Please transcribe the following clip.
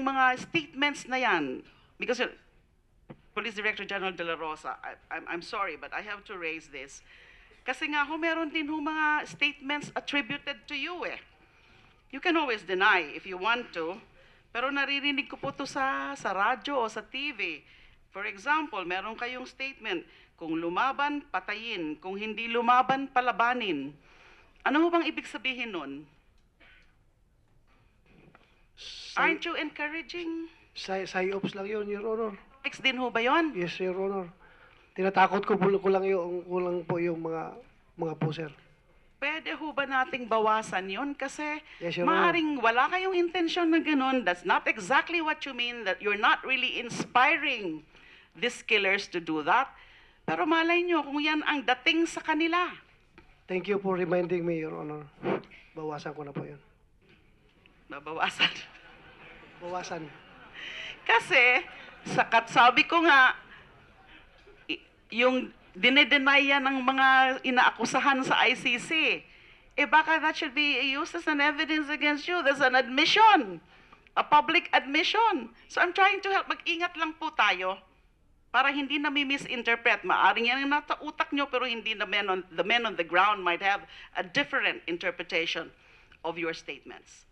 yung mga statements na yan, because Police Director General De La Rosa, I'm sorry, but I have to raise this. Kasi nga ho, meron din ho mga statements attributed to you eh. You can always deny if you want to, pero naririnig ko po to sa radyo o sa TV. For example, meron kayong statement, kung lumaban, patayin. Kung hindi lumaban, palabanin. Ano ho bang ibig sabihin nun? Aren't you encouraging? Psyops lang yun, Your Honor. Ex din ho ba yun? Yes, Your Honor. Tinatakot ko lang yung kulang po yung mga po, sir. Pwede ho ba nating bawasan yun? Kasi Yes, Your Honor. maaring wala kayong intensyon na ganun. That's not exactly what you mean, that you're not really inspiring these killers to do that. Pero malay nyo kung yan ang dating sa kanila. Thank you for reminding me, Your Honor. Bawasan ko na po yun. Babawasan. Bawasan. Kasi, sabi ko nga, yung dinedenay yan ng mga inaakusahan sa ICC, eh baka that should be used as an evidence against you. There's an admission, a public admission. So I'm trying to help. Mag-ingat lang po tayo para hindi na misinterpret. Maaring yan ang nasa utak nyo, pero hindi the men on the ground might have a different interpretation of your statements.